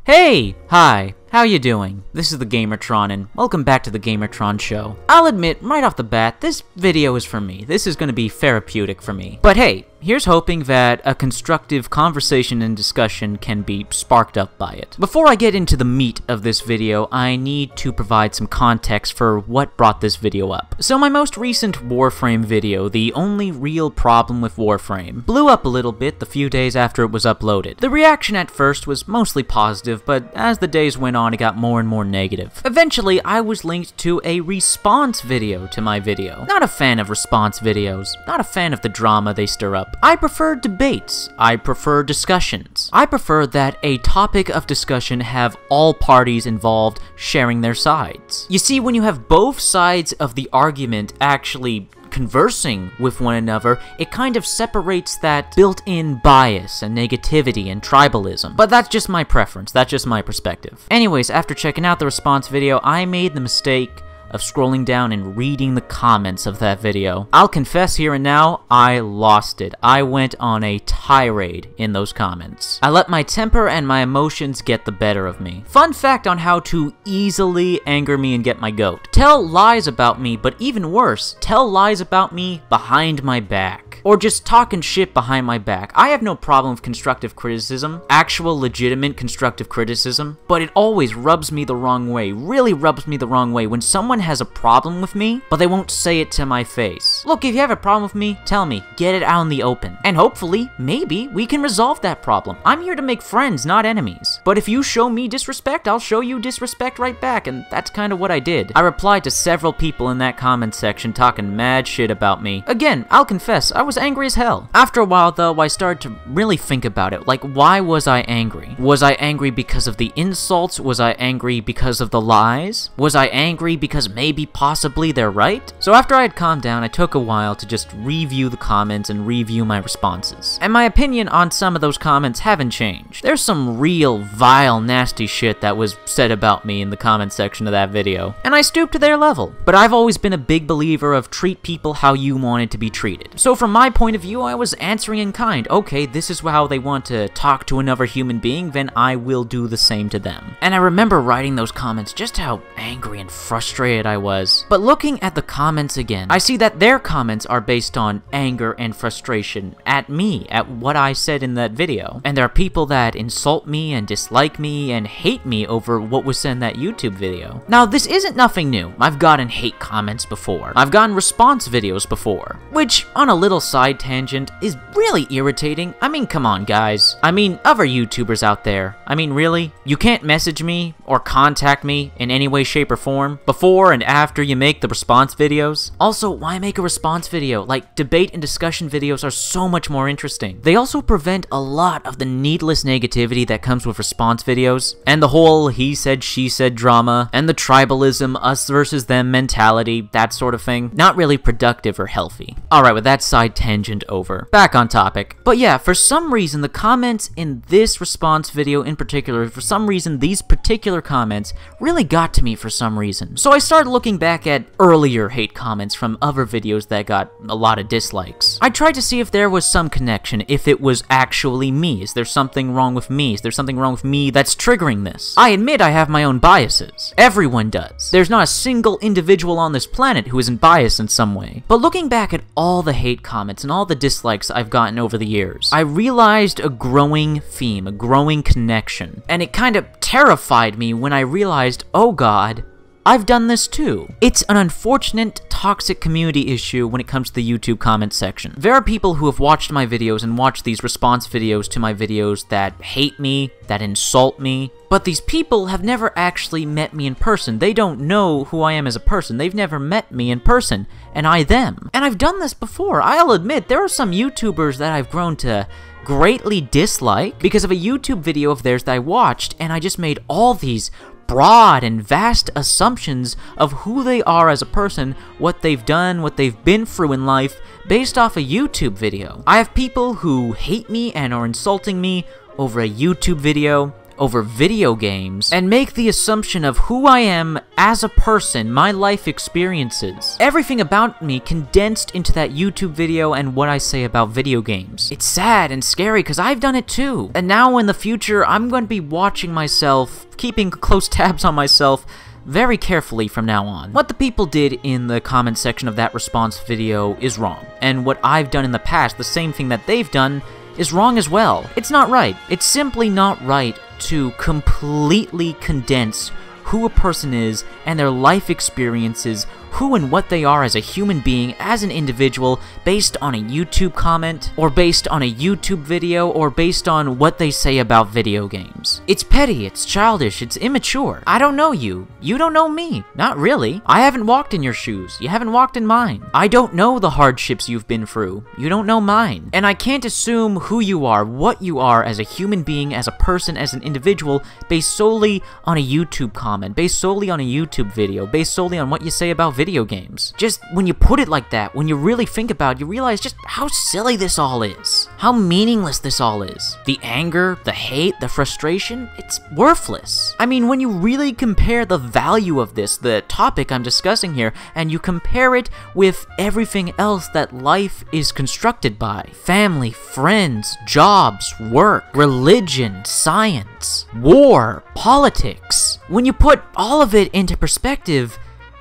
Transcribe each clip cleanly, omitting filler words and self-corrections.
Hey! Hi! How you doing? This is the Gamertron, and welcome back to the Gamertron Show. I'll admit, right off the bat, this video is for me. This is going to be therapeutic for me. But hey, here's hoping that a constructive conversation and discussion can be sparked up by it. Before I get into the meat of this video, I need to provide some context for what brought this video up. So my most recent Warframe video, the only real problem with Warframe, blew up a little bit the few days after it was uploaded. The reaction at first was mostly positive, but as the days went on, it got more and more negative. Eventually, I was linked to a response video to my video. Not a fan of response videos, not a fan of the drama they stir up. I prefer debates. I prefer discussions. I prefer that a topic of discussion have all parties involved sharing their sides. You see, when you have both sides of the argument actually conversing with one another, it kind of separates that built-in bias and negativity and tribalism. But that's just my preference, that's just my perspective. Anyways, after checking out the response video, I made the mistake of scrolling down and reading the comments of that video. I'll confess here and now, I lost it. I went on a tirade in those comments. I let my temper and my emotions get the better of me. Fun fact on how to easily anger me and get my goat. Tell lies about me, but even worse, tell lies about me behind my back. Or just talking shit behind my back. I have no problem with constructive criticism, actual legitimate constructive criticism, but it always rubs me the wrong way, really rubs me the wrong way when someone has a problem with me, but they won't say it to my face. Look, if you have a problem with me, tell me, get it out in the open. And hopefully, maybe, we can resolve that problem. I'm here to make friends, not enemies. But if you show me disrespect, I'll show you disrespect right back, and that's kind of what I did. I replied to several people in that comment section talking mad shit about me. Again, I'll confess, I was angry as hell. After a while though, I started to really think about it. Like, why was I angry? Was I angry because of the insults? Was I angry because of the lies? Was I angry because maybe possibly they're right? So after I had calmed down, I took a while to just review the comments and review my responses. And my opinion on some of those comments haven't changed. There's some real vile nasty shit that was said about me in the comment section of that video, and I stooped to their level. But I've always been a big believer of treat people how you wanted to be treated. So from my point of view, I was answering in kind. Okay, this is how they want to talk to another human being, then I will do the same to them. And I remember writing those comments just how angry and frustrated I was. But looking at the comments again, I see that their comments are based on anger and frustration at me, at what I said in that video. And there are people that insult me and dislike me and hate me over what was said in that YouTube video. Now, this isn't nothing new. I've gotten hate comments before. I've gotten response videos before, which, on a little side tangent, is really irritating. I mean, come on, guys. I mean, other YouTubers out there. I mean, really? You can't message me or contact me in any way, shape, or form before and after you make the response videos? Also, why make a response video? Like, debate and discussion videos are so much more interesting. They also prevent a lot of the needless negativity that comes with response videos, and the whole he said, she said drama, and the tribalism, us versus them mentality, that sort of thing. Not really productive or healthy. Alright, with that side tangent over, back on topic. But yeah, for some reason, the comments in this response video in particular, for some reason, these particular comments really got to me for some reason. So I started looking back at earlier hate comments from other videos that got a lot of dislikes. I tried to see if there was some connection, if it was actually me. Is there something wrong with me? Is there something wrong with me that's triggering this? I admit I have my own biases. Everyone does. There's not a single individual on this planet who isn't biased in some way. But looking back at all the hate comments and all the dislikes I've gotten over the years, I realized a growing theme, a growing connection. And it kind of terrified me when I realized, oh god, I've done this too. It's an unfortunate, toxic community issue when it comes to the YouTube comment section. There are people who have watched my videos and watched these response videos to my videos that hate me, that insult me, but these people have never actually met me in person. They don't know who I am as a person. They've never met me in person, and I them. And I've done this before. I'll admit, there are some YouTubers that I've grown to greatly dislike because of a YouTube video of theirs that I watched, and I just made all these broad and vast assumptions of who they are as a person, what they've done, what they've been through in life, based off a YouTube video. I have people who hate me and are insulting me over a YouTube video, over video games and make the assumption of who I am as a person, my life experiences. Everything about me condensed into that YouTube video and what I say about video games. It's sad and scary because I've done it too. And now in the future, I'm going to be watching myself, keeping close tabs on myself very carefully from now on. What the people did in the comment section of that response video is wrong, and what I've done in the past, the same thing that they've done, is wrong as well. It's not right. It's simply not right to completely condense who a person is and their life experiences, who and what they are as a human being, as an individual, based on a YouTube comment, or based on a YouTube video, or based on what they say about video games. It's petty, it's childish, it's immature. I don't know you. You don't know me. Not really. I haven't walked in your shoes. You haven't walked in mine. I don't know the hardships you've been through. You don't know mine. And I can't assume who you are, what you are as a human being, as a person, as an individual, based solely on a YouTube comment, based solely on a YouTube video, based solely on what you say about video games. Just when you put it like that, when you really think about it, you realize just how silly this all is. How meaningless this all is. The anger, the hate, the frustration, it's worthless. I mean, when you really compare the value of this, the topic I'm discussing here, and you compare it with everything else that life is constructed by, family, friends, jobs, work, religion, science, war, politics, when you put all of it into perspective,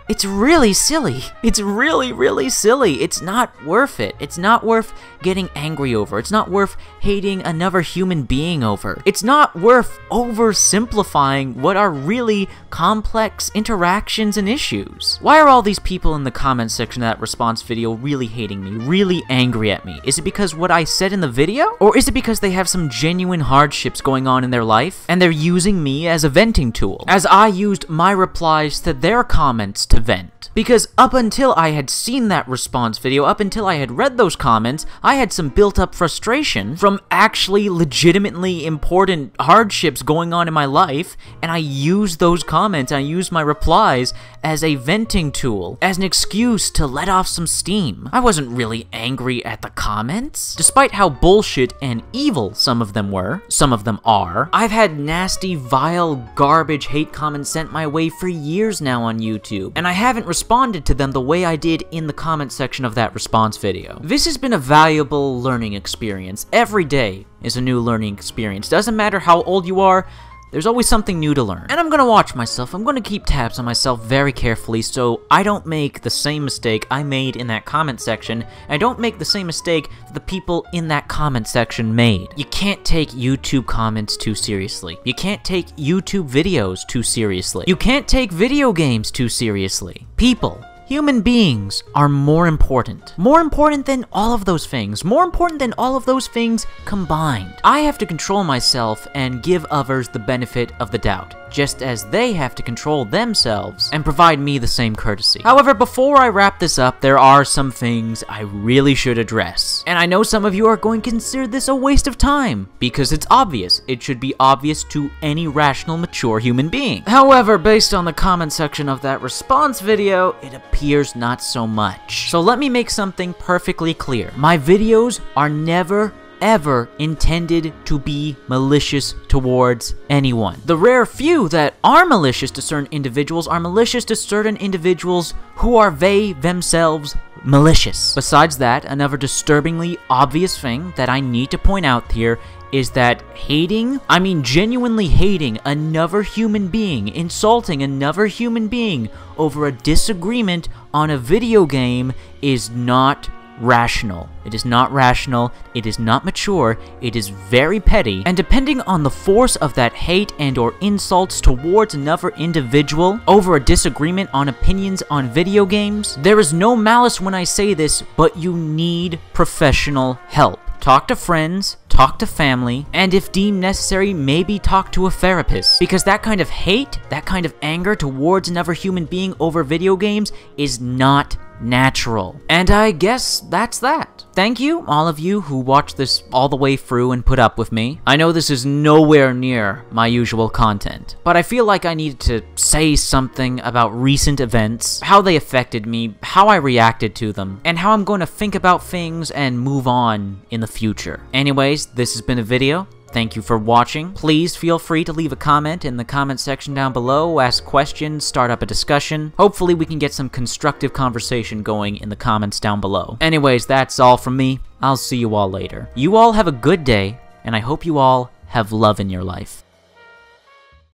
it's really silly. It's really silly. It's not worth it. It's not worth getting angry over. It's not worth hating another human being over. It's not worth oversimplifying what are really complex interactions and issues. Why are all these people in the comment section of that response video really hating me, really angry at me? Is it because what I said in the video? Or is it because they have some genuine hardships going on in their life and they're using me as a venting tool, as I used my replies to their comments to vent? Because up until I had seen that response video, up until I had read those comments, I had some built-up frustration from actually legitimately important hardships going on in my life, and I used those comments, I used my replies as a venting tool, as an excuse to let off some steam. I wasn't really angry at the comments. Despite how bullshit and evil some of them were, some of them are, I've had nasty, vile, garbage hate comments sent my way for years now on YouTube, and I haven't responded to them the way I did in the comment section of that response video. This has been a valuable learning experience. Every day is a new learning experience. Doesn't matter how old you are, there's always something new to learn. And I'm gonna watch myself. I'm gonna keep tabs on myself very carefully so I don't make the same mistake I made in that comment section. I don't make the same mistake that the people in that comment section made. You can't take YouTube comments too seriously. You can't take YouTube videos too seriously. You can't take video games too seriously. People, human beings, are more important. More important than all of those things. More important than all of those things combined. I have to control myself and give others the benefit of the doubt, just as they have to control themselves and provide me the same courtesy. However, before I wrap this up, there are some things I really should address. And I know some of you are going to consider this a waste of time, because it's obvious. It should be obvious to any rational, mature human being. However, based on the comment section of that response video, it appears not so much. So let me make something perfectly clear. My videos are never ever intended to be malicious towards anyone. The rare few that are malicious to certain individuals are malicious to certain individuals who are they themselves malicious. Besides that, another disturbingly obvious thing that I need to point out here is that hating, I mean genuinely hating another human being, insulting another human being over a disagreement on a video game is not rational. It is not rational, it is not mature, it is very petty, and depending on the force of that hate and or insults towards another individual over a disagreement on opinions on video games, there is no malice when I say this, but you need professional help. Talk to friends, talk to family, and if deemed necessary, maybe talk to a therapist. Because that kind of hate, that kind of anger towards another human being over video games is not natural. And I guess that's that. Thank you, all of you who watched this all the way through and put up with me. I know this is nowhere near my usual content, but I feel like I needed to say something about recent events, how they affected me, how I reacted to them, and how I'm going to think about things and move on in the future. Anyways, this has been a video. Thank you for watching. Please feel free to leave a comment in the comment section down below, ask questions, start up a discussion. Hopefully we can get some constructive conversation going in the comments down below. Anyways, that's all from me. I'll see you all later. You all have a good day, and I hope you all have love in your life.